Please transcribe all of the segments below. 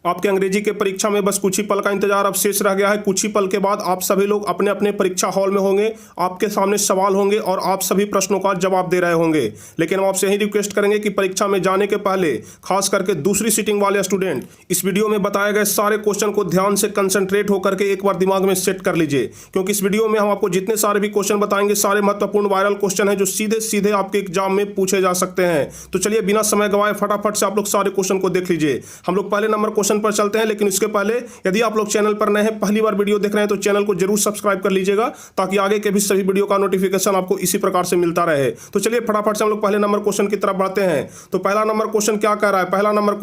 आपके अंग्रेजी के परीक्षा में बस कुछ ही पल का इंतजार अब शेष रह गया है। कुछ ही पल के बाद आप सभी लोग अपने अपने परीक्षा हॉल में होंगे, आपके सामने सवाल होंगे और आप सभी प्रश्नों का जवाब दे रहे होंगे। लेकिन हम आपसे यही रिक्वेस्ट करेंगे कि परीक्षा में जाने के पहले खास करके दूसरी सीटिंग वाले स्टूडेंट इस वीडियो में बताए गए सारे क्वेश्चन को ध्यान से कंसंट्रेट होकर के एक बार दिमाग में सेट कर लीजिए, क्योंकि इस वीडियो में हम आपको जितने सारे भी क्वेश्चन बताएंगे सारे महत्वपूर्ण वायरल क्वेश्चन है जो सीधे सीधे आपके एग्जाम में पूछे जा सकते हैं। तो चलिए बिना समय गवाए फटाफट से आप लोग सारे क्वेश्चन को देख लीजिए। हम लोग पहले नंबर क्वेश्चन पर चलते हैं, लेकिन इसके पहले यदि आप लोग चैनल पर नए हैं, पहली बार वीडियो देख रहे हैं, तो चैनल को जरूर सब्सक्राइब कर लीजिएगा ताकि आगे के भी सभी वीडियो का नोटिफिकेशन आपको इसी प्रकार से मिलता रहे। तो चलिए फटाफट से हम लोग पहले नंबर क्वेश्चन की तरफ बढ़ते हैं। तो पहला नंबर क्वेश्चन क्या कह रहा है? पहला नंबर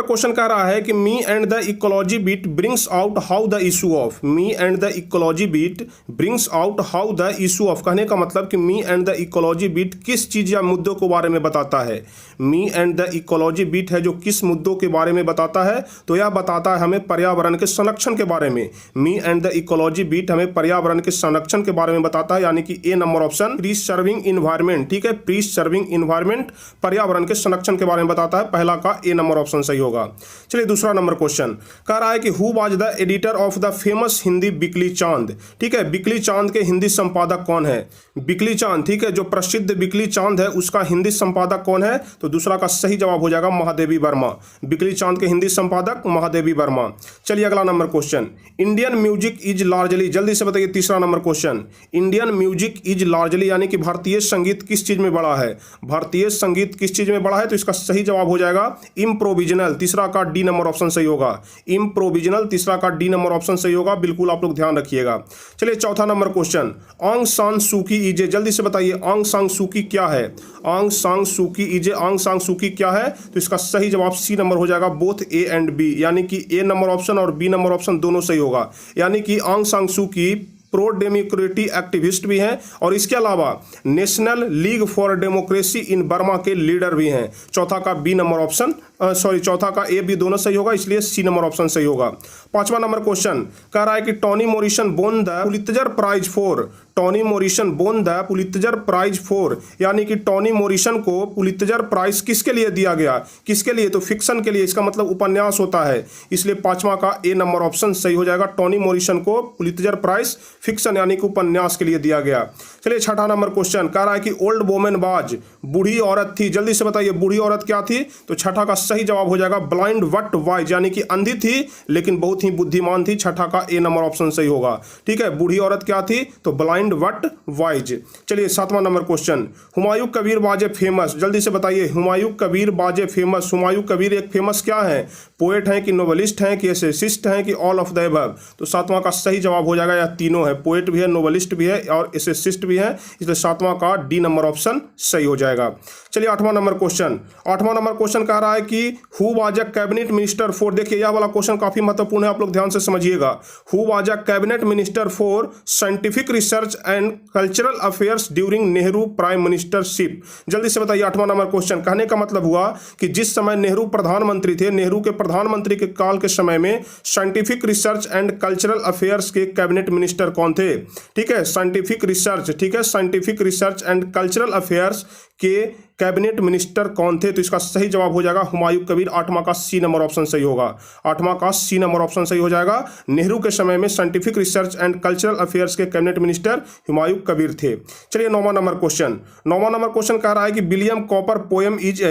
क्वेश्चन कह रहा है कि me and the ecology beat brings out how the issue of. Me and the ecology beat brings out how the issue of. कहने का मतलब कि me and the ecology beat किस चीज या मुद्दों के बारे में बताता है। Me and the ecology beat है जो किस मुद्दों के बारे में बताता है, तो यह बताता है हमें पर्यावरण के संरक्षण के बारे में। Me and the ecology beat हमें पर्यावरण के संरक्षण के बारे में बताता है, यानी कि ए नंबर ऑप्शन प्रीसर्विंग इन्वायरमेंट। ठीक है, प्रीसर्विंग इन्वायरमेंट पर्यावरण के संरक्षण के बारे में बताता है। पहला का ए नंबर ऑप्शन सही होगा। चलिए दूसरा नंबर क्वेश्चन कह रहा है कि who was the editor of the famous Hindi weekly Chand. ठीक है, बिकली चांद के हिंदी संपादक कौन है? बिकली चांद, ठीक है, जो प्रसिद्ध बिकली चांद है उसका हिंदी संपादक कौन है? तो दूसरा का सही जवाब हो जाएगा महादेवी वर्मा। बिकली चांद के हिंदी संपादक महादेवी वर्मा। चलिए अगला number question, Indian music is largely, जल्दी से बताइए तीसरा number question, Indian music is largely यानी कि भारतीय संगीत किस चीज में बड़ा है? भारतीय संगीत किस चीज में बड़ा है? तो इसका सही जवाब हो जाएगा इम्प्रोविजनल। तीसरा का डी नंबर ऑप्शन सही होगा, इम्प्रोविजनल। तीसरा का डी नंबर ऑप्शन सही होगा, बिल्कुल आप लोग ध्यान रखिएगा। चलिए चौथा नंबर क्वेश्चन, आंग सान सूकी इजे, जल्दी से बताइए आंग सान सूकी क्या है? आंग सान सूकी इजे, आंग सान सूकी क्या है? तो इसका सही जवाब सी नंबर हो जाएगा, बोथ ए एंड बी, यानी कि ए नंबर ऑप्शन और बी नंबर ऑप्शन दोनों सही होगा। यानी कि आंग सान सूकी प्रो डेमोक्रेटिक एक्टिविस्ट भी हैं और इसके अलावा national league for democracy in Burma के लीडर भी हैं। चौथा का बी नंबर ऑप्शन चौथा का ए बी दोनों सही होगा, इसलिए सी नंबर ऑप्शन सही होगा। पांचवा नंबर क्वेश्चन कह रहा है कि Toni Morrison won the Pulitzer prize for. Toni Morrison won the Pulitzer prize for, यानी कि टोनी मोरिसन को पुलित्जर प्राइज किसके लिए दिया गया? किसके लिए? तो फिक्शन के लिए, इसका मतलब उपन्यास होता है, इसलिए पांचवा का ए नंबर ऑप्शन सही हो जाएगा। टोनी मोरिसन को पुलित्जर प्राइज फिक्शन यानी कि उपन्यास के लिए दिया गया। चलिए छठा नंबर क्वेश्चन कह रहा है कि ओल्ड वोमेन बाज, बूढ़ी औरत थी, जल्दी से बताइए बूढ़ी औरत क्या थी? तो छठा का सही जवाब हो जाएगा ब्लाइंड वट वाइज, यानी कि अंधी थी लेकिन बहुत ही बुद्धिमान थी। छठा का ए नंबर ऑप्शन सही होगा। ठीक है, बूढ़ी औरत क्या थी? तो ब्लाइंड वट वाइज। चलिए सातवां नंबर क्वेश्चन, हुमायूं कबीर बाजे फेमस, जल्दी से बताइए हुमायूं कबीर बाजे फेमस। हुमायूं कबीर एक फेमस क्या है? पोएट हैं कि नोवेलिस्ट हैं कि एसेसिस्ट हैं कि ऑल ऑफ द अबव? तो सातवां का सही जवाब हो जाएगा, यह तीनों है, पोएट भी है, नोवेलिस्ट भी है और एसेसिस्ट भी है, इसलिए सातवां का डी नंबर ऑप्शन सही हो जाएगा। चलिए आठवां नंबर क्वेश्चन कह रहा है कि who was a cabinet minister for, देखिए यह वाला क्वेश्चन काफी महत्वपूर्ण है, आप लोग ध्यान से समझिएगा। Who was a cabinet minister for scientific research and cultural affairs during Nehru prime ministership. जल्दी से बताइए आठवां नंबर क्वेश्चन, कहने का मतलब हुआ कि जिस समय नेहरू प्रधानमंत्री थे, नेहरू के प्रधानमंत्री के काल के समय में scientific research and cultural affairs के कैबिनेट मिनिस्टर कौन थे? ठीक है, साइंटिफिक रिसर्च, ठीक है, scientific research and cultural affairs के कैबिनेट मिनिस्टर कौन थे? तो इसका सही जवाब हो जाएगा हुमायूं कबीर। आठवां का सी नंबर ऑप्शन सही होगा, आठवां का सी नंबर ऑप्शन सही हो जाएगा। नेहरू के समय में scientific research and cultural affairs के कैबिनेट मिनिस्टर हुमायूं कबीर थे। चलिए नौवां नंबर क्वेश्चन कह रहा है कि William copper poem is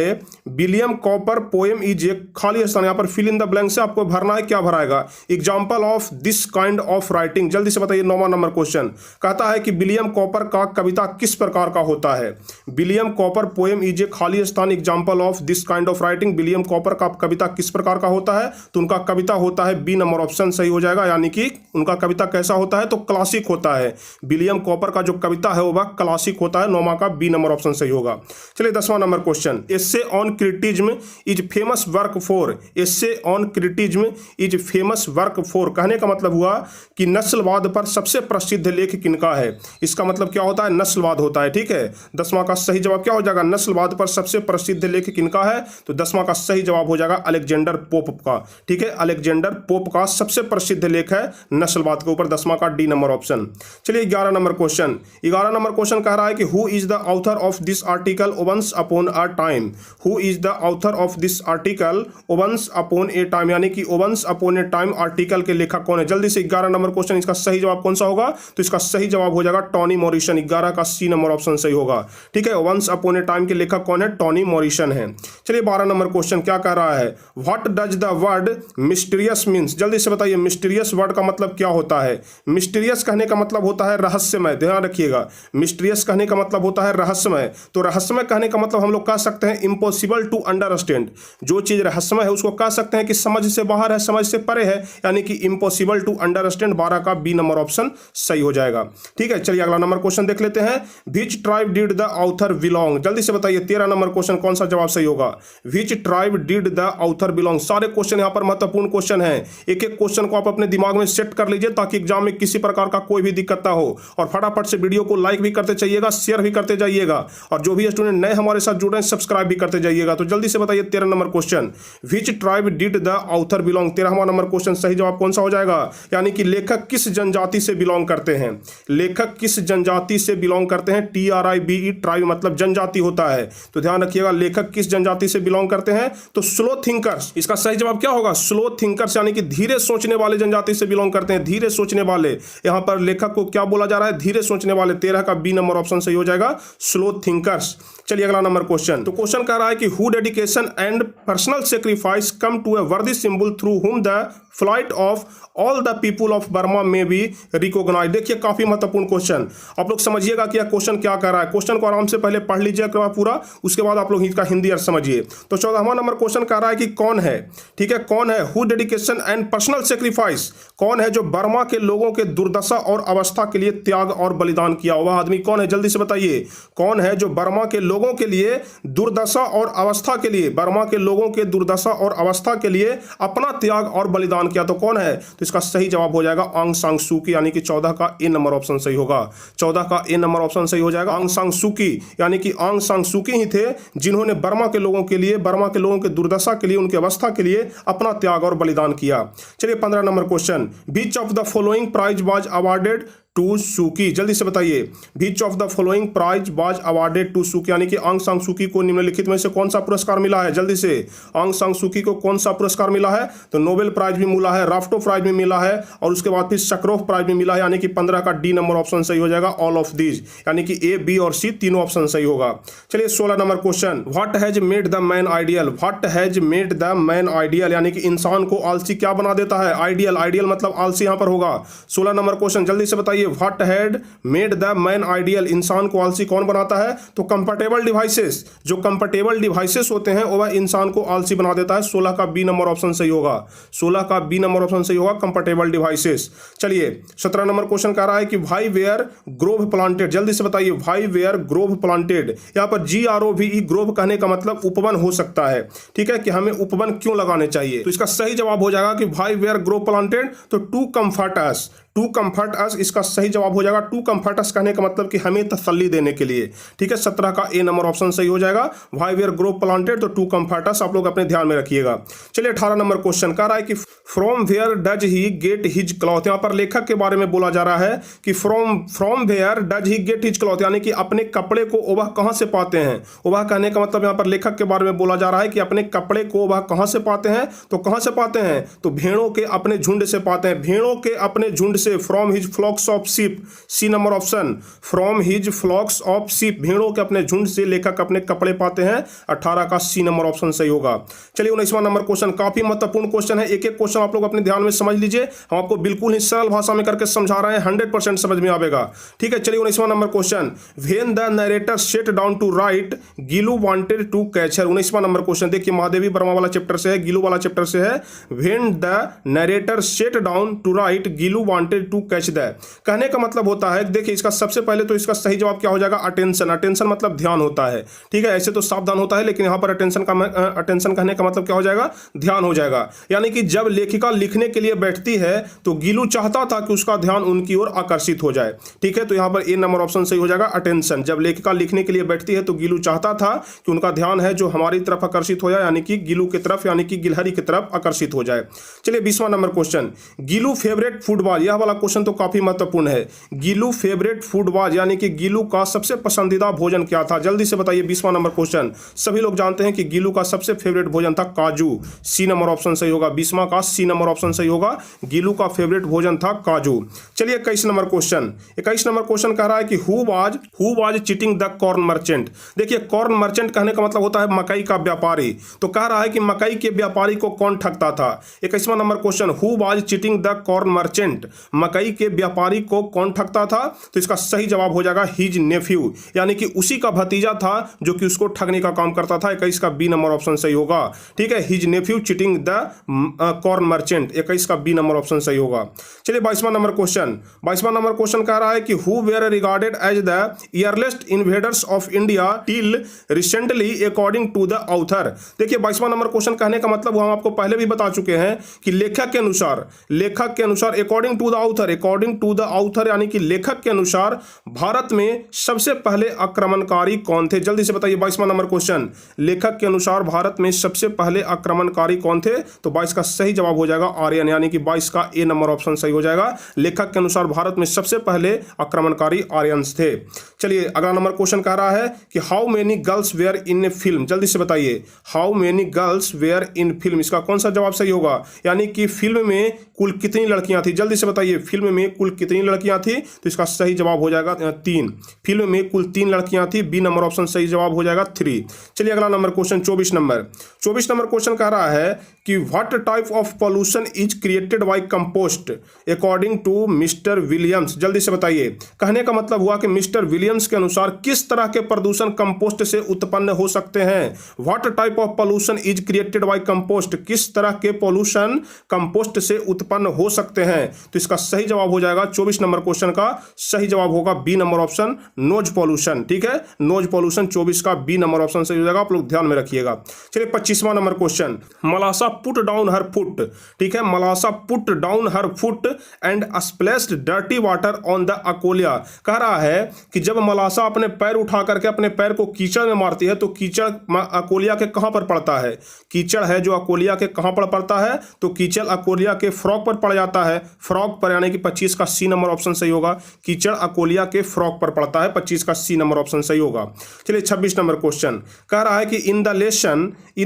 a खाली स्थान, यहाँ पर फिल इन द ब्लैंक से आपको भरना है, क्या भराएगा? Example of this kind of writing. जल्दी से बताइए नौवां नंबर क्वेश्चन कहता है कि विलियम कॉपर का कविता किस प्रकार का होता है? William copper poem is a खाली स्थान example of this kind of writing. William copper का कविता किस प्रकार का होता है? तो उनका कविता होता है, बी नंबर ऑप्शन सही हो जाएगा, यानी कि उनका कविता कैसा होता है? तो क्लासिक होता है। विलियम कॉपर का जो कविता है वह क्लासिक होता है, नौवां का बी नंबर ऑप्शन सही होगा। चलिए 10वां number question, essay on criticism is famous work for. Essay on criticism is famous work for, कहने का मतलब हुआ कि नस्लवाद पर सबसे प्रसिद्ध लेख किनका है? इसका मतलब क्या होता है? नस्लवाद होता है। ठीक है, 10वां का सही जवाब क्या हो जाएगा? नस्लवाद पर सबसे प्रसिद्ध लेख किनका है? तो 10वां का सही जवाब हो जाएगा अलेक्जेंडर पोप का। ठीक है, अलेक्जेंडर पोप का सबसे प्रसिद्ध लेख है नस्लवाद के ऊपर, 10वां का डी नंबर ऑप्शन। चलिए 11 नंबर क्वेश्चन। 11 नंबर क्वेश्चन कह रहा है कि who is the author of this article once upon a time. Who is the author of this article once upon a time, यानी कि once upon a time article के लेखक कौन है? जल्दी से 11 नंबर क्वेश्चन, इसका सही जवाब कौन सा होगा? तो इसका सही जवाब हो जाएगा टॉनी मॉरिसन। 11 का सी नंबर ऑप्शन सही होगा। ठीक है, वंस अपॉन ए टाइम के लेखक कौन है? टॉनी मॉरिसन है। चलिए 12 नंबर क्वेश्चन क्या कह रहा है? What does the word mysterious means. जल्दी से बताइए मिस्टीरियस वर्ड का मतलब क्या होता है? मिस्टीरियस कहने का मतलब होता है रहस्यमय, ध्यान रखिएगा। मिस्टीरियस कहने का मतलब होता है रहस्यमय। तो रहस्यमय कहने का मतलब हम लोग कह सकते हैं इम्पॉसिबल टू अंडरस्टैंड। जो चीज रहस्यमय है उसको कह सकते हैं कि समझ से बाहर है, समझ से परे है, यानी कि इम्पॉसिबल टू अंडरस्टैंड। 12 का बी नंबर ऑप्शन सही हो जाएगा। ठीक है, चलिए अगला नंबर क्वेश्चन देख लेते हैं। विच tribe did the author belong. जल्दी से बताइए 13 नंबर क्वेश्चन कौन सा जवाब सही होगा? विच tribe did the author belong. सारे क्वेश्चन यहां पर महत्वपूर्ण क्वेश्चन है। एक एक क्वेश्चन को आप अपने दिमाग में सेट कर लीजिए ताकि एग्जाम में किसी प्रकार का कोई भी दिक्कत ना हो। और फटाफट से वीडियो को लाइक भी करते जाइएगा, शेयर भी करते जाइएगा, और जो भी स्टूडेंट नए हमारे साथ जुड़ रहे हैं सब्सक्राइब भी करते जाइएगा। तो जल्दी से बताइए 13 number question, which tribe did the author belong. 13वां नंबर क्वेश्चन सही जवाब कौन सा हो जाएगा? यानी कि लेखक किस जनजाति से बिलोंग करते हैं? लेखक किस जनजाति से बिलोंग करते हैं? TRIBE, ट्राइब मतलब जनजाति होता है। तो ध्यान रखिएगा लेखक किस जनजाति से बिलोंग करते हैं? तो स्लो थिंकर्स। इसका सही जवाब क्या होगा? स्लो थिंकर्स, यानी कि धीरे सोचने वाले जनजाति से बिलोंग करते हैं। धीरे सोचने वाले, यहां पर लेखक को क्या बोला जा रहा है? धीरे सोचने वाले। 13 का बी नंबर ऑप्शन सही हो जाएगा स्लो थिंकर्स। चलिए अगला नंबर क्वेश्चन। तो क्वेश्चन कह रहा है कि who dedication and personal sacrifice come to a worthy symbol through whom the flight of all the people of Burma may be recognise. देखिए काफी महत्वपूर्ण क्वेश्चन, आप लोग समझिएगा कि यह क्वेश्चन क्या कर रहा है। क्वेश्चन को आराम से पहले पढ़ लीजिएगा पूरा, उसके बाद आप लोग इसका हिंदी अर्थ समझिए। तो 14वां नंबर क्वेश्चन कह रहा है कि कौन है? ठीक है, कौन है? Who dedication and personal sacrifice, कौन है जो बर्मा के लोगों के दुर्दशा और अवस्था के लिए त्याग और बलिदान किया? वह आदमी कौन है? जल्दी से बताइए कौन है जो बर्मा के लोगों के लिए दुर्दशा और अवस्था के लिए, बर्मा के लोगों के दुर्दशा और अवस्था के लिए अपना त्याग और बलिदान किया? तो कौन है? तो इसका सही जवाब हो जाएगा आंग सान सू की, यानी कि 14 का ए नंबर ऑप्शन सही होगा। 14 का ए नंबर ऑप्शन सही हो जाएगा। आंग सान सू की, यानी कि आंग सान सू की ही थे जिन्होंने बर्मा के लोगों के लिए, बर्मा के लोगों के दुर्दशा के लिए, उनकी अवस्था के लिए अपना त्याग और बलिदान किया। चलिए 15 number question, which of the following prize was awarded to Suu Kyi. जल्दी से बताइए which of the following prize was awarded to Suu Kyi, यानी कि आंग सान सू की को निम्नलिखित में से कौन सा पुरस्कार मिला है? जल्दी से, आंग सान सू की को कौन सा पुरस्कार मिला है? तो नोबेल प्राइज भी मिला है, राफ्टो प्राइज भी मिला है, और उसके बाद फिर सकरोफ प्राइज भी मिला है, यानी कि 15 का डी नंबर ऑप्शन सही हो जाएगा ऑल ऑफ दीज, यानी कि ए, बी और सी तीनों ऑप्शन सही होगा। चलिए 16 number question, what has made the man ideal. What has made the man ideal, यानी कि इंसान को आलसी क्या बना देता है? आइडियल, आइडियल मतलब आलसी यहां पर होगा। 16 नंबर क्वेश्चन जल्दी से बताइए, what had made the man ideal, इंसान को आलसी कौन बनाता है? तो कंफर्टेबल डिवाइसेस, जो कंफर्टेबल डिवाइसेस होते हैं वह इंसान को आलसी बना देता है। 16 का बी नंबर ऑप्शन सही होगा। 16 का बी नंबर ऑप्शन सही होगा कंफर्टेबल डिवाइसेस। चलिए 17 नंबर क्वेश्चन कह रहा है कि भाई वेयर ग्रोव प्लांटेड। जल्दी से बताइए भाई वेयर ग्रोव प्लांटेड, यहां पर GROVE ग्रोव कहने का मतलब उपवन हो सकता है। ठीक है, कि हमें उपवन क्यों लगाने चाहिए? तो इसका सही जवाब हो जाएगा कि भाई वेयर ग्रोव प्लांटेड, तो to comfort us, to comfort us इसका सही जवाब हो जाएगा। टू कंफर्ट अस कहने का मतलब कि हमें तसल्ली देने के लिए। ठीक है, 17 का ए नंबर ऑप्शन सही हो जाएगा। व्हाई वेयर ग्रो प्लांटेड, तो टू कंफर्ट अस आप लोग अपने ध्यान में रखिएगा। चलिए 18 नंबर क्वेश्चन कह रहा है कि from where does he get his cloth. यहां पर लेखक के बारे में बोला जा रहा है कि from where does he get his cloth, यानी कि अपने कपड़े को वह कहां से पाते हैं। वह कहने का मतलब यहां पर लेखक के बारे में बोला जा रहा है कि अपने कपड़े को वह कहां से पाते हैं। तो कहां से पाते हैं? तो भेड़ों के अपने झुंड से पाते हैं। भेड़ों के अपने झुंड से, from his flocks of sheep, C number option, from his flocks of sheep, भेड़ों के अपने झुंड से लेखक अपने कपड़े पाते हैं। 18 का सी नंबर ऑप्शन सही होगा। चलिए 19वां नंबर क्वेश्चन काफी महत्वपूर्ण क्वेश्चन है। एक एक क्वेश्चन आप लोग अपने ध्यान में समझ लीजिए, हम आपको बिल्कुल ही सरल भाषा में करके समझा रहे हैं, 100% समझ में आएगा। ठीक है, चलिए 19वां number question, when the narrator set down to write Gillu wanted to catch her. 19वां नंबर क्वेश्चन देखिए महादेवी वर्मा वाला चैप्टर से है, गिलू वाला चैप्टर से है। When the narrator set down to write Gillu wanted to catch the, कहने का मतलब होता है, देखिए इसका सबसे पहले तो इसका सही जवाब क्या हो जाएगा? अटेंशन। अटेंशन मतलब ध्यान होता है। ठीक है, ऐसे तो सावधान होता है, लेकिन यहां पर अटेंशन कहने का मतलब क्या हो जाएगा? ध्यान हो जाएगा। यानी कि जब लेखिका लिखने के लिए बैठती है तो गीलू चाहता था कि उसका ध्यान उनकी ओर आकर्षित हो जाए। ठीक है, तो यहाँ पर ए नंबर ऑप्शन सही हो जाएगा, अटेंशन। जब लेखिका लिखने के लिए बैठती है तो गीलू चाहता था कि उनका ध्यान है जो हमारी तरफ आकर्षित हो जाए, यानी कि गीलू की तरफ, यानी कि गिलहरी की तरफ आकर्षित हो जाए। चलिए 20वां number question, Gillu favourite food was. यह वाला क्वेश्चन तो काफी महत्वपूर्ण है। गीलू फेवरेट फूड वाज यानी कि गीलू का सबसे पसंदीदा भोजन क्या था? जल्दी से बताइए। 20वां नंबर क्वेश्चन, सभी लोग जानते हैं कि गीलू का सबसे फेवरेट भोजन था काजू। सी नंबर ऑप्शन सही होगा, 20वां का सी नंबर ऑप्शन सही होगा, गीलू का फेवरेट भोजन था काजू। चलिए 21 नंबर क्वेश्चन, 21 नंबर क्वेश्चन कह रहा है कि who was cheating the corn merchant. देखिए कॉर्न मर्चेंट कहने का मतलब होता है मकई का व्यापारी, तो कह रहा है कि मकई के व्यापारी को कौन ठगता था। 21वां number question, who was cheating the corn merchant, मकई के व्यापारी को कौन ठगता था? तो इसका सही जवाब हो जाएगा हिज नेफ्यू, यानी कि उसी का भतीजा था जो कि उसको ठगने का काम करता था। 21 का बी नंबर ऑप्शन सही होगा। ठीक है, his nephew cheating the corn merchant, 21 का बी नंबर ऑप्शन सही होगा। चलिए 22वां नंबर क्वेश्चन, 22वां नंबर क्वेश्चन कह रहा है कि who were regarded as the earliest invaders of India till recently according to the author. देखिए 22वां नंबर क्वेश्चन कहने का मतलब हम आपको पहले भी बता चुके हैं कि लेखक के अनुसार अकॉर्डिंग टू द ऑथर यानी कि लेखक के अनुसार भारत में सबसे पहले आक्रमणकारी कौन थे? जल्दी से बताइए 22वां नंबर क्वेश्चन, लेखक के अनुसार भारत में सबसे पहले आक्रमणकारी कौन थे? तो 22 का सही जवाब हो जाएगा आर्यन, यानी कि 22 का ए नंबर ऑप्शन सही हो जाएगा। लेखक के अनुसार भारत में सबसे पहले आक्रमणकारी आर्यंस थे। चलिए अगला नंबर क्वेश्चन कह रहा है कि how many girls were in a film. जल्दी से बताइए, how many girls were in film, इसका कौन सा जवाब सही होगा? यानी कि फिल्म में कुल कितनी लड़कियां थी? जल्दी से बताइए, फिल्म में कुल कितनी लड़कियां थी? तो इसका सही जवाब हो जाएगा 3। फिल्म में कुल 3 लड़कियां थी, बी नंबर ऑप्शन सही जवाब हो जाएगा 3। चलिए अगला नंबर क्वेश्चन 24 नंबर क्वेश्चन कह रहा है कि what type of pollution is created by compost according to mister Williams. जल्दी से बताइए, कहने का मतलब हुआ कि मिस्टर विलियम्स के अनुसार किस तरह के प्रदूषण कंपोस्ट से उत्पन्न हो सकते हैं। What type of pollution is created by compost, किस तरह के पॉल्यूशन कंपोस्ट से उत्पन्न हो सकते हैं? तो इसका सही जवाब हो जाएगा 24 नंबर क्वेश्चन का सही जवाब होगा B number option noise pollution. ठीक है, नोज पॉल्यूशन 24 का बी नंबर ऑप्शन सही हो जाएगा, आप लोग ध्यान में रखिएगा। चलिए 25वां number question, Malasa put down her foot. ठीक है, Malasa put down her foot and splashed dirty water on the Akolia. कह रहा है कि जब मलासा अपने पैर उठा करके अपने पैर को कीचड़ में मारती है तो कीचड़ अकोलिया के कहां पर पड़ता है? कीचड़ है जो अकोलिया के कहां पर पड़ता है? तो कीचड़ अकोलिया के फ्रॉक पर पड़ जाता है, फ्रॉक पर, यानी कि 25 का सी नंबर ऑप्शन सही होगा। कीचड़ अकोलिया के फ्रॉक पर पड़ता है, 25 का सी नंबर ऑप्शन सही होगा। चलिए 26 नंबर क्वेश्चन कह रहा है कि इन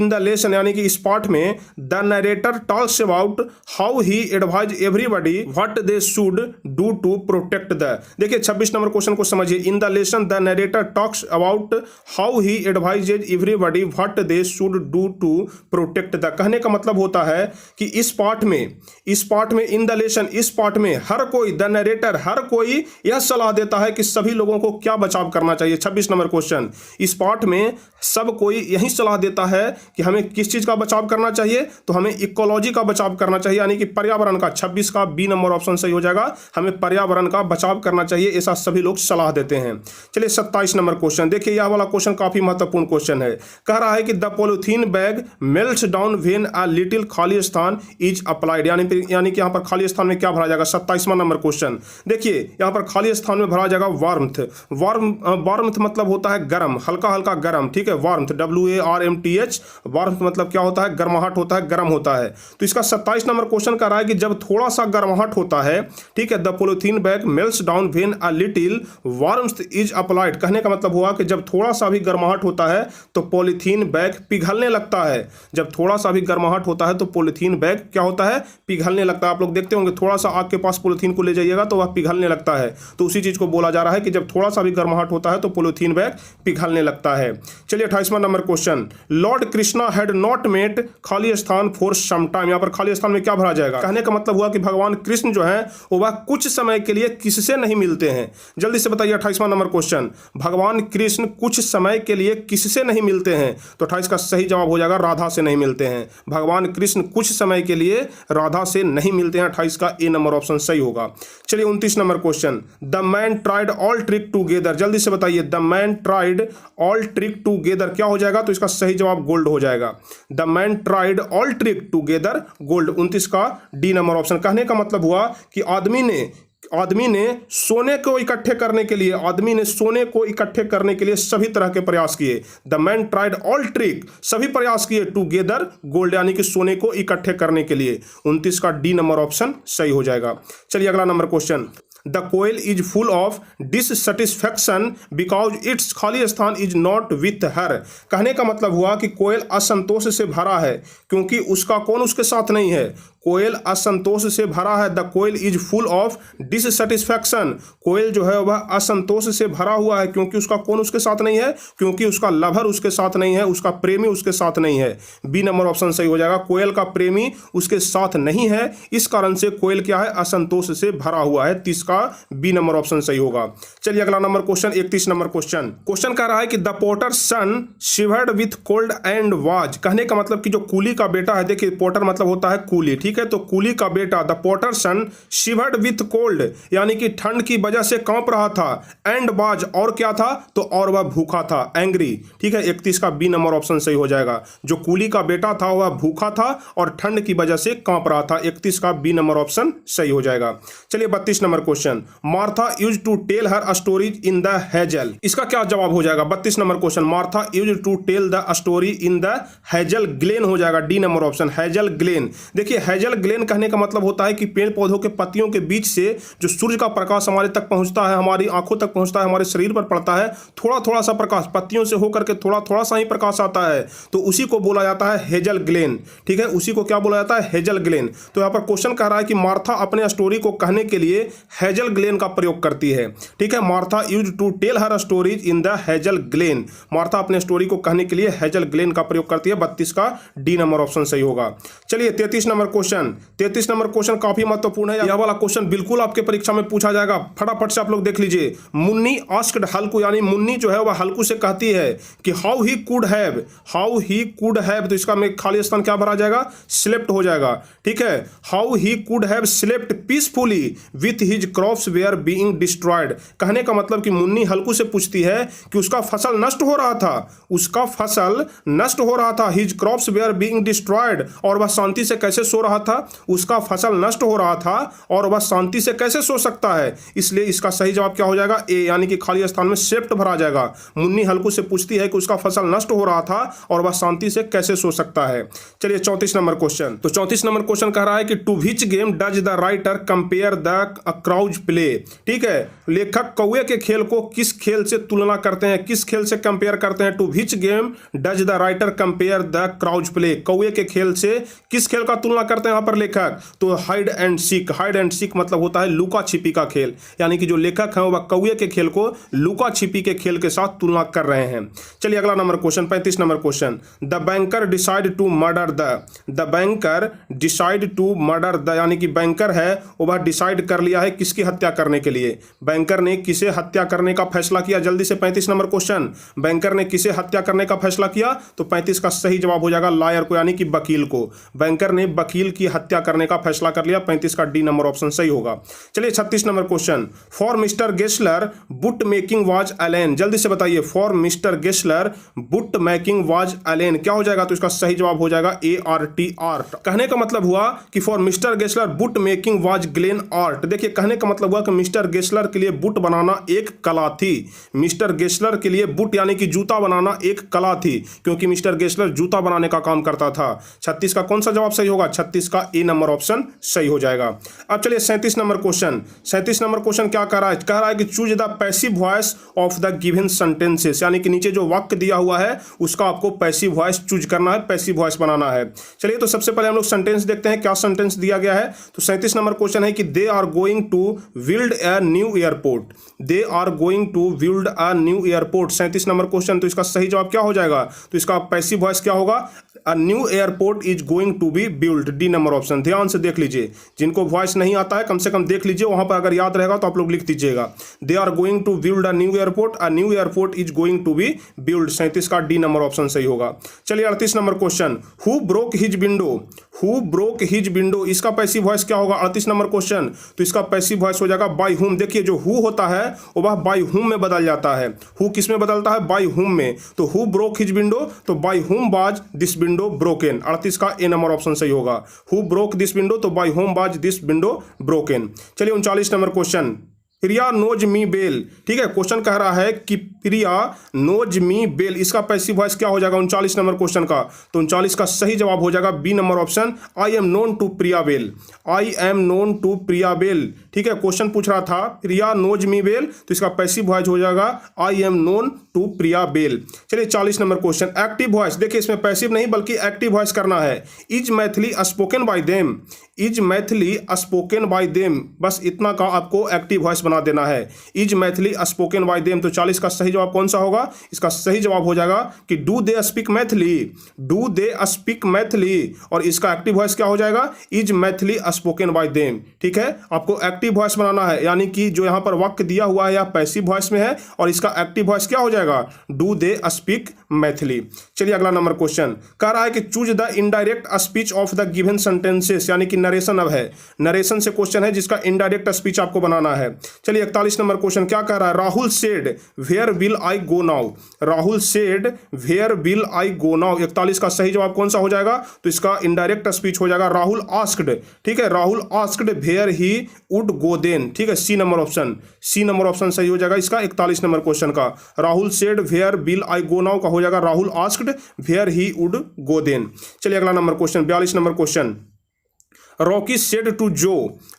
द लेसन यानी कि इस पाठ में the narrator talks about how he advise everybody what they should do to protect the. देखिए 26 नंबर क्वेश्चन को समझिए, in the lesson the narrator talks about how he advises everybody what they should do to protect the. कहने का मतलब होता है कि इस पाठ में इन द लेसन, इस पाठ में हर कोई, द नरेटर हर कोई यह सलाह देता है कि सभी लोगों को क्या बचाव करना चाहिए। 26 नंबर क्वेश्चन, इस पाठ में सब कोई यही सलाह देता है कि हमें किस चीज का बचाव करना चाहिए? तो हमें इकोलॉजी का बचाव करना चाहिए, यानी कि पर्यावरण का। 26 का बी नंबर ऑप्शन सही हो जाएगा, हमें पर्यावरण का बचाव करना चाहिए, ऐसा सभी लोग सलाह देते हैं। चलिए 27 नंबर क्वेश्चन, देखिए यह वाला क्वेश्चन काफी महत्वपूर्ण क्वेश्चन है। कह रहा है कि the polythene bag melts down when a little खाली स्थान इज अप्लाइड, यानी कि यहाँ पर खाली स्थान में क्या भरा जाएगा? 27वां नंबर क्वेश्चन, देखिए यहाँ पर खाली स्थान में भरा जाएगा वार्मथ। वार्मथ मतलब होता है गर्म, हल्का हल्का गर्म। ठीक है, वार्मथ, WARMTH, वार्मथ मतलब क्या होता है? गर्माहट होता है, गर्म होता है। तो इसका 27 नंबर क्वेश्चन कह रहा है कि जब थोड़ा सा गर्माहट होता है, ठीक है, the polythene bag melts down when a little warmth is applied. कहने का मतलब हुआ कि जब थोड़ा सा भी गर्माहट होता है तो पॉलीथीन बैग पिघलने लगता है। जब थोड़ा सा भी गर्माहट होता है तो पॉलीथीन बैग क्या होता है? पिघलने लगता है। आप लोग देखते होंगे, थोड़ा सा आग के पास पॉलीथीन को ले जाइएगा तो वह पिघलने लगता है। तो उसी चीज को बोला जा रहा है कि जब थोड़ा सा भी गर्माहट होता है तो पॉलीथीन बैग पिघलने लगता है। चलिए 28वां number question, Lord Krishna had not met खाली स्थान फॉर सम टाइम। यहाँ पर खाली स्थान में क्या भरा जाएगा? कहने का मतलब हुआ कि भगवान कृष्ण जो है वह कुछ समय के लिए किससे नहीं मिलते हैं? जल्दी से बताइए 28वां नंबर क्वेश्चन, भगवान कृष्ण कुछ समय के लिए किससे नहीं मिलते हैं? तो 28 का सही जवाब हो जाएगा राधा से नहीं मिलते हैं। भगवान कृष्ण कुछ समय के लिए राधा से नहीं मिलते हैं, 28 का ए नंबर ऑप्शन सही होगा। चलिए 29 number question, the man tried all trick together. जल्दी से बताइए, the man tried all trick together क्या हो जाएगा? तो इसका सही जवाब गोल्ड हो जाएगा। The man tried all trick together gold. 29 का डी नंबर ऑप्शन। कहने का मतलब हुआ कि आदमी ने सोने को इकट्ठे करने के लिए सभी तरह के प्रयास किए। The man tried all trick, सभी प्रयास किए टू गेदर गोल्ड, यानी कि सोने को इकट्ठे करने के लिए। 29 का डी नंबर ऑप्शन सही हो जाएगा। चलिए अगला number question. The koel is full of dissatisfaction because it's, खाली स्थान इज नॉट विथ हर। कहने का मतलब हुआ कि कोयल असंतोष से भरा है क्योंकि उसका कौन उसके साथ नहीं है। कोयल असंतोष से भरा है। The koel is full of dissatisfaction, कोयल जो है वह असंतोष से भरा हुआ है क्योंकि उसका कौन उसके साथ नहीं है, क्योंकि उसका लवर उसके साथ नहीं है, उसका प्रेमी उसके साथ नहीं है। बी नंबर ऑप्शन सही हो जाएगा। कोयल का प्रेमी उसके साथ नहीं है, इस कारण से कोयल क्या है, असंतोष से भरा हुआ है। 30 का बी नंबर ऑप्शन सही होगा। चलिए अगला नंबर क्वेश्चन 31 नंबर क्वेश्चन कह रहा है कि the potter's son shivered with cold and was. कहने का मतलब कि जो कूली का बेटा है, देखिए पोटर मतलब होता है कूली, ठीक है, तो कूली का बेटा the potter son shivered with cold, यानी कि ठंड की वजह से कांप रहा था। एंड वाज, और क्या था, तो और वह भूखा था, एंग्री, ठीक है। 31 का बी नंबर ऑप्शन सही हो जाएगा। जो कूली का बेटा था वह भूखा था और ठंड की वजह से कांप रहा था। 31 का बी नंबर ऑप्शन सही हो जाएगा। चलिए 32 number question. Martha use to tell her stories in the Hazel, इसका क्या जवाब हो जाएगा। 32 number question. Martha use to tell the story in the Hazel Glen हो जाएगा। D number option Hazel Glen. देखिए हेजल ग्लेन कहने का मतलब होता है कि पेड़ पौधों के पत्तियों के बीच से जो सूर्य का प्रकाश हमारे तक पहुंचता है, हमारी आंखों तक पहुंचता है, हमारे शरीर पर पड़ता है, थोड़ा थोड़ा सा प्रकाश पत्तियों से होकर के थोड़ा थोड़ा सा ही प्रकाश आता है, तो उसी को बोला जाता है हेजल ग्लेन, ठीक है। उसी को क्या बोला जाता है, हेजल ग्लेन। तो यहाँ पर क्वेश्चन कह रहा है कि मार्था अपने स्टोरी को कहने के लिए हेजल ग्लेन का प्रयोग करती है, ठीक है। Martha use to tell her stories in the Hazel Glen. Martha अपने स्टोरी को कहने के लिए हेजल ग्लेन का प्रयोग करती है। 32 का डी नंबर ऑप्शन सही होगा। चलिए 33 नंबर क्वेश्चन। 33 नंबर क्वेश्चन काफी महत्वपूर्ण है। यह वाला क्वेश्चन बिल्कुल आपके परीक्षा में पूछा जाएगा, फटाफट से आप लोग देख लीजिए। मुन्नी आस्क्ड हल्कू, यानी मुन्नी जो है वह हल्कू से कहती है कि हाउ ही कुड हैव, तो इसका में खाली स्थान क्या भरा जाएगा, स्लेप्ट हो जाएगा, ठीक है। How he could have slept peacefully with his crops were being destroyed. कहने का मतलब कि मुन्नी हल्कू से पूछती है कि उसका फसल नष्ट हो रहा था, his crops were being destroyed, और वह शांति से कैसे सो रहा था, उसका फसल नष्ट हो रहा था और वह शांति से कैसे सो सकता है। इसलिए इसका सही जवाब क्या हो जाएगा, ए, यानी कि खाली स्थान में सेप्ट भरा जाएगा। मुन्नी हल्कू से पूछती है कि उसका फसल नष्ट हो रहा था और वह शांति से कैसे सो सकता है। चलिए 34 नंबर क्वेश्चन। तो 34 नंबर क्वेश्चन कह रहा है कि to which game does the writer compare the crows play, ठीक है। लेखक कौवे के खेल को किस खेल से तुलना करते हैं, किस खेल से कंपेयर करते हैं। To which game does the writer compare the crows play, कौवे के खेल से किस खेल का तुलना करते हैं यहाँ पर लेखक, तो hide and seek. Hide and seek मतलब होता है लुका छिपी का खेल, यानी कि जो लेखक है वह कौवे के खेल को लुका छिपी के खेल के साथ तुलना कर रहे हैं। चलिए अगला number question 35 number question. The banker decide to murder the banker decide to murder the, यानी कि बैंकर है वह डिसाइड कर लिया है किसकी हत्या करने के लिए। बैंकर ने किसे हत्या करने का फैसला किया, जल्दी से 35 नंबर क्वेश्चन। बैंकर ने किसे हत्या करने का फैसला किया, तो 35 का सही जवाब हो जाएगा लायर को, यानी कि वकील को। बैंकर ने वकील की हत्या करने का फैसला कर लिया। 35 का डी नंबर ऑप्शन सही होगा। चलिए 36 number question. For Mister Gessler boot making was alien, जल्दी से बताइए। For Mister Gessler boot making was alien क्या हो जाएगा, तो इसका सही जवाब हो जाएगा ART, आर्ट। कहने का मतलब हुआ कि for Mister Gessler boot making was Glenn art. देखिए कहने का मतलब हुआ कि मिस्टर गेस्लर के लिए बुट बनाना एक कला थी। मिस्टर गेस्लर के लिए बुट यानी कि जूता बनाना एक कला थी, क्योंकि मिस्टर गेस्लर जूता बनाने का काम करता था। 36 का कौन सा जवाब सही होगा, 36 का ए नंबर ऑप्शन सही हो जाएगा। अब चलिए 37 नंबर क्वेश्चन। 37 नंबर क्वेश्चन क्या कह रहा है कि choose the passive voice of the given sentences, यानी कि नीचे जो वाक्य दिया हुआ है उसका आपको पैसिव वॉइस चूज करना है, पैसिव वॉइस बनाना है। चलिए तो सबसे पहले हम लोग सेंटेंस देखते हैं, क्या सेंटेंस दिया गया है। तो 37 नंबर क्वेश्चन है कि they are going to build a new airport, they are going to build a new airport. 37 number question, तो इसका सही जवाब क्या हो जाएगा, तो इसका पैसिव वॉइस क्या होगा, a new airport is going to be build. D number option. ध्यान से देख लीजिए, जिनको वॉइस नहीं आता है कम से कम देख लीजिए, वहां पर अगर याद रहेगा तो आप लोग लिख दीजिएगा। They are going to build a new airport is going to be build. 37 का डी नंबर ऑप्शन सही होगा। चलिए 38 number question. Who broke his window, who broke his window, इसका पैसिव वॉइस क्या होगा? 38 नंबर क्वेश्चन, तो इसका पैसिव वॉइस हो जाएगा बाय हुम। देखिए जो हु होता है वो वह बाय हुम में बदल जाता है। हु किस में बदलता है? बाय हुम में। तो हु ब्रोक हिज विंडो, तो by whom was this window broken. 38 का ए नंबर ऑप्शन सही होगा। हु ब्रोक दिस विंडो, तो by whom was this window broken. चलिए 39 नंबर क्वेश्चन, प्रिया नोज मी बेल। ठीक है, क्वेश्चन कह रहा है कि प्रिया नोज मी बेल, इसका पैसिव वॉइस क्या हो जाएगा 39 नंबर क्वेश्चन का? तो 39 का सही जवाब हो जाएगा B number option, I am known to Priya Bell. I am known to Priya Bell. ठीक है, क्वेश्चन पूछ रहा था प्रिया नोज मी बेल, तो इसका पैसिव वॉइस हो जाएगा I am known to Priya Bell. चलिए 40 नंबर क्वेश्चन, एक्टिव वॉइस। देखिए इसमें पैसिव नहीं बल्कि एक्टिव वॉइस करना है। Is Maithili spoken by them, is Maithili spoken by them, बस इतना का आपको एक्टिव वॉइस बना देना है। Is Maithili spoken by them, तो 40 का सही जवाब कौन सा होगा? इसका सही जवाब हो जाएगा कि do they speak Maithili, do they speak Maithili, और इसका एक्टिव वॉइस क्या हो जाएगा? Is Maithili spoken by them. ठीक है, आपको एक्टिव वॉइस बनाना है, यानी कि जो यहां पर वाक्य दिया हुआ है या पैसिव वॉइस में है, और इसका एक्टिव वॉइस क्या हो जाएगा? Do they speak Maithili. चलिए अगला नंबर क्वेश्चन कह रहा है कि choose the indirect speech of the given sentences, यानी कि नरेशन अब है, नरेशन से क्वेश्चन है जिसका इनडायरेक्ट स्पीच आपको बनाना है। चलिए 41 नंबर क्वेश्चन क्या कह रहा है? Rahul said where will I go now, Rahul said where will I go now, 41 का सही जवाब कौन सा हो जाएगा? तो इसका इनडायरेक्ट स्पीच हो जाएगा राहुल आस्क्ड। ठीक है, Rahul asked where he would go then. ठीक है, C number option, C number option सही हो जाएगा इसका 41 नंबर क्वेश्चन का। Rahul said where will I go now का हो जाएगा Rahul asked where he would go then. चलिए अगला number question 42 number question, Rocky said to Joe,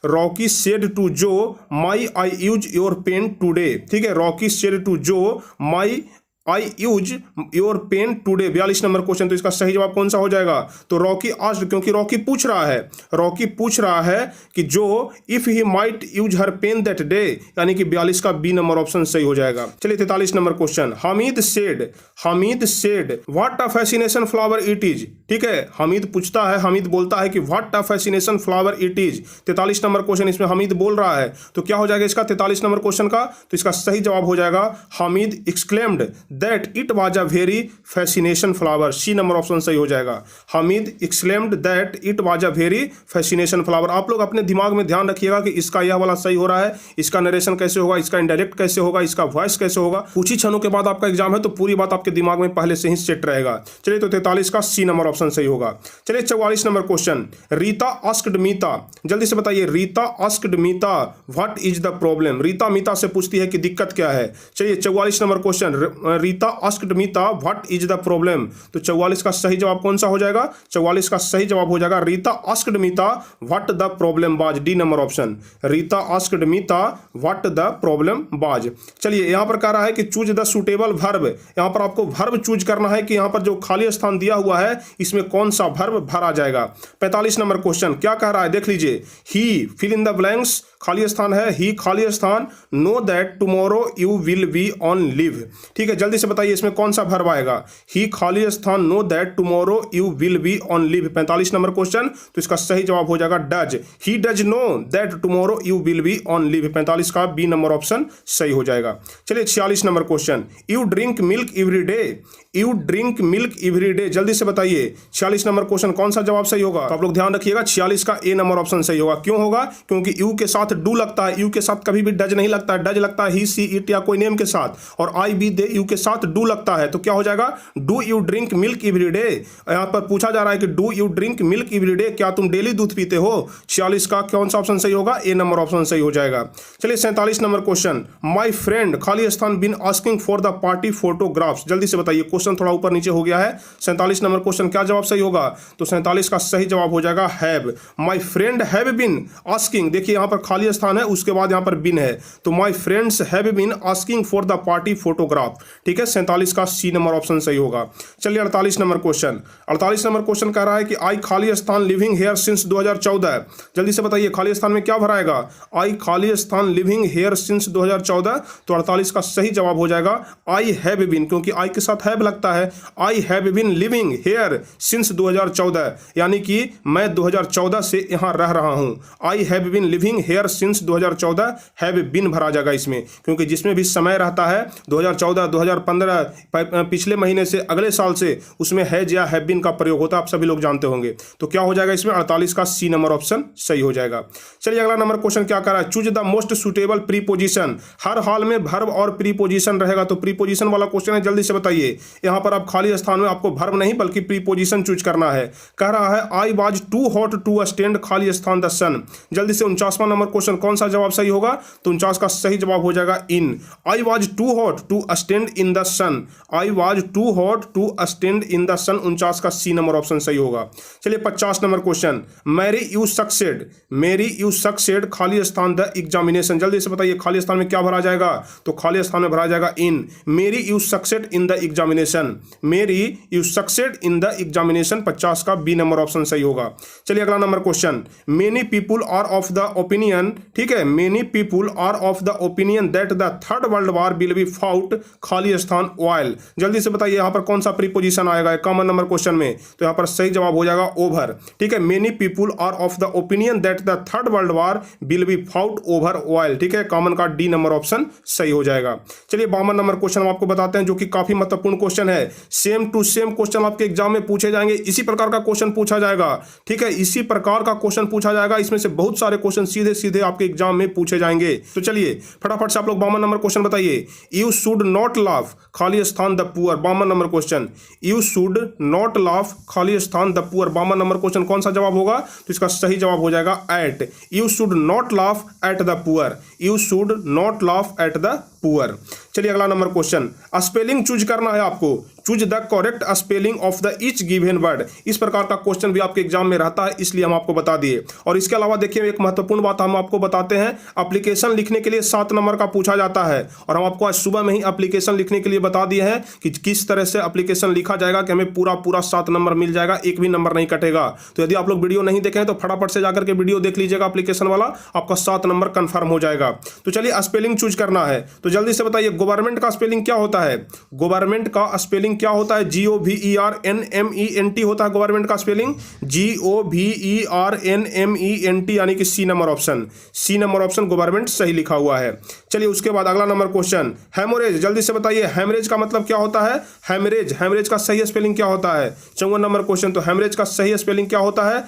Rocky said to Joe may I use your pen today. ठीक है, Rocky said to Joe may I use your pen today, 42 number question, तो इसका सही जवाब कौन सा हो जाएगा? तो रॉकी आस्क्ड, क्योंकि रॉकी पूछ रहा है, रॉकी पूछ रहा है कि Joe if he might use her pen that day, यानी कि 42 का बी नंबर ऑप्शन सही हो जाएगा। चलिए 43 number question, Hamid said, Hamid said what a fascination flower it is. ठीक है, हमीद पूछता है, हमीद बोलता है कि what a fascination flower it is. 43 number question, इसमें हमीद बोल रहा है, तो क्या हो जाएगा इसका 43 नंबर क्वेश्चन का? तो इसका सही जवाब हो जाएगा Hamid exclaimed that it was a very fascination flower. C number option सही हो जाएगा। Hamid exclaimed that it was a very fascination flower. आप लोग अपने दिमाग में ध्यान रखिएगा कि इसका यह वाला सही हो रहा है, इसका नरेशन कैसे होगा, इसका इनडायरेक्ट कैसे होगा, इसका वॉइस कैसे होगा। कुछ ही क्षणों के बाद आपका एग्जाम है, तो पूरी बात आपके दिमाग में पहले से ही सेट रहेगा। चलिए तो 43 का सी नंबर ऑप्शन सही होगा। चलिए 44 number question, Rita asked Mita, जल्दी से बताइए, Rita asked Meeta what is the problem. Rita Mita से पूछती है कि दिक्कत क्या है। चलिए 44 number question, Rita asked Meeta what is the problem, तो 44 का सही जवाब कौन सा हो जाएगा? 44 का सही जवाब हो जाएगा Rita asked Meeta what the problem was, D number option, Rita asked Meeta what the problem was. चलिए यहां पर कह रहा है कि चूज द सुटेबल वर्ब, यहां पर आपको वर्ब चूज करना है कि यहां पर जो खाली स्थान दिया हुआ है इसमें कौन सा वर्ब भरा जाएगा। 45 नंबर क्वेश्चन क्या कह रहा है देख लीजिए, ही फिल इन द ब्लैंक्स, खाली स्थान है ही, खाली स्थान know that tomorrow you will be on leave. ठीक है, जल्दी से बताइए इसमें कौन सा वर्ब आएगा? ही खाली स्थान know that tomorrow you will be on leave. 45 number question, तो इसका सही जवाब हो जाएगा does, he does know that tomorrow you will be on leave. 45 का बी नंबर ऑप्शन सही हो जाएगा। चलिए 46 number question, you drink milk every day, you drink milk every day, जल्दी से बताइए 46 नंबर क्वेश्चन कौन सा जवाब सही होगा? तो आप लोग ध्यान रखिएगा 46 का ए नंबर ऑप्शन सही होगा। क्यों होगा? क्योंकि यू के साथ डू लगता है, यू के साथ कभी भी डज नहीं लगता है, डज लगता है ही सी इट या कोई नेम के साथ, और आई बी दे यू के साथ डू लगता है, तो क्या हो जाएगा? Do you drink milk every day. यहां पर पूछा जा रहा है कि do you drink milk every day, क्या तुम डेली दूध पीते हो? 46 का कौन सा ऑप्शन सही होगा? ए नंबर ऑप्शन सही हो जाएगा। चलिए 47 नंबर क्वेश्चन, माई फ्रेंड खाली स्थान been asking for the party photographs, जल्दी से बताइए, क्वेश्चन थोड़ा ऊपर नीचे हो गया है। 47 नंबर क्वेश्चन क्या जवाब सही होगा? तो 47 का सही जवाब हो जाएगा have. My friend have been asking, देखिए यहां पर खाली स्थान है, उसके बाद यहां पर बिन है, तो my friends have been asking for the party photograph. ठीक है, 47 का सी नंबर ऑप्शन सही होगा। चलिए 48 नंबर क्वेश्चन, 48 नंबर क्वेश्चन कह रहा है कि आई खाली स्थान लिविंग हेयर सिंस 2014, जल्दी से बताइए खाली स्थान में क्या भराएगा? आई खाली स्थान लिविंग हेयर सिंस 2014, तो 48 का सही जवाब हो जाएगा आई हैव बिन, क्योंकि आई के साथ हैव लगता है। I have been living here since 2014, यानी कि मैं 2014 से यहां रह रहा हूं। I have been living here since 2014, have been भरा जाएगा इसमें, क्योंकि जिसमें भी समय रहता है 2014, 2015 पिछले महीने से अगले साल से उसमें हैज या हैव बीन का प्रयोग होता है, आप सभी लोग जानते होंगे। तो क्या हो जाएगा इसमें 48 का सी नंबर ऑप्शन सही हो जाएगा। चलिए अगला नंबर क्वेश्चन क्या कर रहा है, choose the most suitable preposition. हर हाल में वर्ब और प्रीपोजिशन रहेगा, तो प्रीपोजिशन वाला क्वेश्चन है, जल्दी से बताइए। यहां पर आप खाली स्थान में आपको वर्ब नहीं बल्कि प्रीपोजिशन चूज करना है। कह रहा है I was too hot to stand खाली स्थान द सन। जल्दी से 49वां नंबर क्वेश्चन, कौन सा जवाब सही होगा, तो 49 का सही जवाब हो जाएगा in. I was too hot to stand in the sun, I was too hot to stand in the sun, 49 का सी नंबर ऑप्शन सही होगा। चलिए 50 number question, Mary you succeed, Mary you succeed खाली स्थान द एग्जामिनेशन। जल्दी से बताइए खाली स्थान में क्या भरा जाएगा, तो खाली स्थान में भरा जाएगा in. Mary you succeed in the examination, Mary you succeed in the examination, 50 का बी नंबर ऑप्शन सही होगा। चलिए अगला number question, many people are of the opinion, ठीक है, many people are of the opinion that the third world war will be fought खाली स्थान oil. जल्दी से बताइए यहाँ पर कौन सा प्रीपोजिशन आएगा कॉमन नंबर क्वेश्चन में, तो यहाँ पर सही जवाब हो जाएगा ओवर, ठीक है। Many people are of the opinion that the third world war will be fought over oil, ठीक है, कॉमन का डी नंबर ऑप्शन सही हो जाएगा। चलिए 52 नंबर क्वेश्चन हम आपको बताते हैं जो कि काफी महत्वपूर्ण क्वेश्चन है। सेम टू सेम क्वेश्चन आपके एग्जाम में पूछे जाएंगे, इसी प्रकार का क्वेश्चन पूछा जाएगा, ठीक है, इसी प्रकार का क्वेश्चन पूछा जाएगा। इसमें से बहुत सारे क्वेश्चन सीधे सीधे आपके एग्जाम में पूछे जाएंगे। तो चलिए फटाफट से आप लोग 52 नंबर क्वेश्चन बताइए। यू शुड नॉट लाफ खाली स्थान the poor, 52 number question, you should not laugh खाली स्थान द पुअर, 52 नंबर क्वेश्चन कौन सा जवाब होगा, तो इसका सही जवाब हो जाएगा at. You should not laugh at the poor, you should not laugh at the poor. चलिए अगला नंबर क्वेश्चन, स्पेलिंग चूज करना है आपको, choose the correct spelling of the each given word. इस प्रकार का क्वेश्चन भी आपके एग्जाम में रहता है, इसलिए हम आपको बता दिए। और इसके अलावा देखिए एक महत्वपूर्ण बात हम आपको बताते हैं, एप्लीकेशन लिखने के लिए 7 नंबर का पूछा जाता है, और हम आपको आज सुबह में ही एप्लीकेशन लिखने के लिए बता दिए हैं कि किस तरह से एप्लीकेशन लिखा जाएगा कि हमें पूरा 7 नंबर मिल जाएगा, एक भी नंबर नहीं कटेगा। तो यदि आप लोग वीडियो नहीं देखें तो फटाफट से जाकर के वीडियो देख लीजिएगा एप्लीकेशन वाला, आपका 7 नंबर कंफर्म हो जाएगा। तो चलिए स्पेलिंग चूज करना है, तो जल्दी से बताइए गवर्नमेंट का स्पेलिंग क्या होता है, गवर्नमेंट का स्पेलिंग क्या होता है, GOVERNMENT होता है गवर्नमेंट का स्पेलिंग, GOVERNMENT, यानी कि C number option, C number option government सही लिखा हुआ है। चलिए उसके बाद अगला नंबर क्वेश्चन, हेमोरेज, जल्दी से बताइए हेमरेज का मतलब क्या होता है, हेमरेज, हेमरेज का सही स्पेलिंग क्या होता है, 54 नंबर क्वेश्चन, तो हेमरेज का सही स्पेलिंग क्या होता है,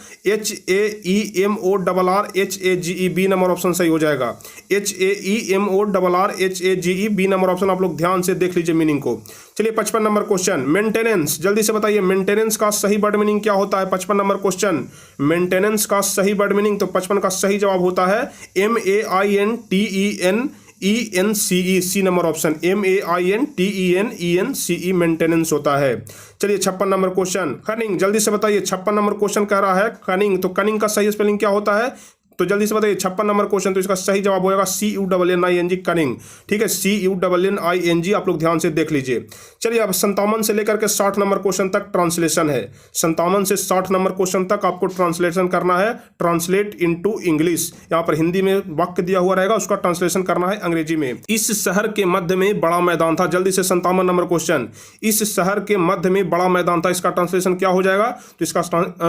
HAEMORRHAGE, बी नंबर ऑप्शन सही हो जाएगा, HAEMORRHAGE, बी नंबर ऑप्शन। आप लोग ध्यान से देख लीजिए मीनिंग को। चलिए 55 नंबर क्वेश्चन, मेंटेनेंस, जल्दी से बताइए मेंटेनेंस का सही वर्ड मीनिंग क्या होता है, 55 नंबर क्वेश्चन, मेंटेनेंस का सही वर्ड मीनिंग, तो 55 का सही जवाब होता है MEINTENENCE, C number option, MEINTENENCE, maintenance होता है। चलिए 56 नंबर क्वेश्चन, कनिंग, जल्दी से बताइए 56 नंबर क्वेश्चन कह रहा है कनिंग, तो कनिंग का सही स्पेलिंग क्या होता है, तो जल्दी से बताइए 56 नंबर क्वेश्चन, तो इसका सही जवाब होगा CUNNING, कनिंग, ठीक है, CUNNING, आप लोग ध्यान से देख लीजिए। चलिए अब 57 से लेकर के 60 नंबर क्वेश्चन तक ट्रांसलेशन है, 57 से 60 नंबर क्वेश्चन तक आपको ट्रांसलेशन करना है, ट्रांसलेट इनटू इंग्लिश। यहाँ पर हिंदी में वाक्य दिया हुआ रहेगा, उसका ट्रांसलेशन करना है अंग्रेजी में। इस शहर के मध्य में बड़ा मैदान था, जल्दी से 57 नंबर क्वेश्चन, इस शहर के मध्य में बड़ा मैदान था, इसका ट्रांसलेशन क्या हो जाएगा,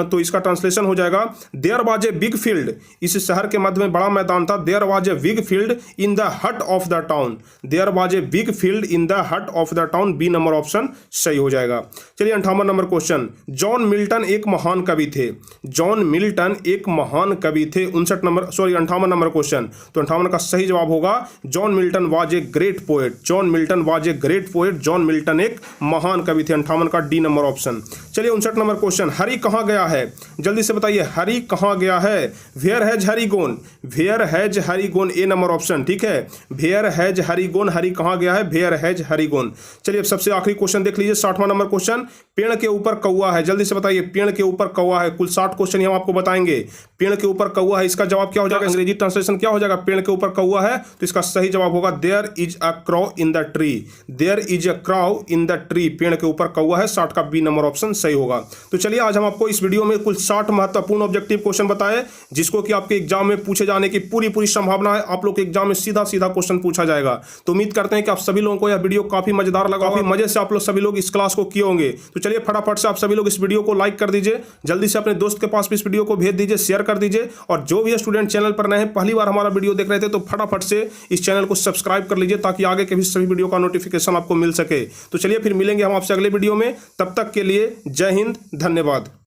तो इसका ट्रांसलेशन हो जाएगा there was a big field, इस शहर के मध्य में बड़ा मैदान था, there was a big field in the hut of the town, there was a big field in the hut of the town, B number option सही हो जाएगा। चलिए 58 नंबर क्वेश्चन, जॉन मिल्टन एक महान कवि थे, जॉन मिल्टन एक महान कवि थे, 58 नंबर क्वेश्चन, तो 58 का सही जवाब होगा John Milton was a great poet, John Milton was a great poet, John Milton एक महान कवि थे, 58 का डी नंबर ऑप्शन। चलिए 59 नंबर क्वेश्चन, हरी कहाँ गया है, जल्दी से बताइए हरी कहाँ गया है, where has Hari gone, where has Hari gone, A number option, ठीक है, वेयर हैज हरी गोन, हरी कहाँ गया है, वेयर हैज हरी गोन। चलिए अब सबसे आखिरी क्वेश्चन देख लीजिए, 60वां नंबर क्वेश्चन, पेड़ के ऊपर कौवा है, जल्दी से बताइए पेड़ के ऊपर कौवा है, कुल 60 क्वेश्चन हम आपको बताएंगे, पेड़ के ऊपर कौवा है, इसका जवाब क्या हो जाएगा, अंग्रेजी ट्रांसलेशन क्या हो जाएगा, पेड़ के ऊपर कौवा है, तो इसका सही जवाब होगा there is a crow in the tree, there is a crow in the tree, पेड़ के ऊपर कौवा है, 60 का बी नंबर ऑप्शन सही होगा। तो चलिए आज हम आपको इस वीडियो में कुल 60 महत्वपूर्ण ऑब्जेक्टिव क्वेश्चन बताए, जिसको कि आपके एग्जाम में पूछे जाने की पूरी संभावना है। आप लोग के एग्जाम में सीधा क्वेश्चन पूछा जाएगा। तो उम्मीद करते हैं कि आप सभी लोगों को यह वीडियो काफी मजेदार लगा, काफी मजे से आप लोग सभी लोग इस क्लास को किए होंगे। तो चलिए फटाफट से आप सभी लोग इस वीडियो को लाइक कर दीजिए, जल्दी से अपने दोस्त के पास भी इस वीडियो को भेज दीजिए, शेयर कर दीजिए। और जो भी स्टूडेंट चैनल पर नए हैं, पहली बार हमारा वीडियो देख रहे थे, तो फटाफट से इस चैनल को सब्सक्राइब कर लीजिए ताकि आगे के भी सभी वीडियो का नोटिफिकेशन आपको मिल सके। तो चलिए फिर मिलेंगे हम आपसे अगले वीडियो में। तब तक के लिए जय हिंद, धन्यवाद।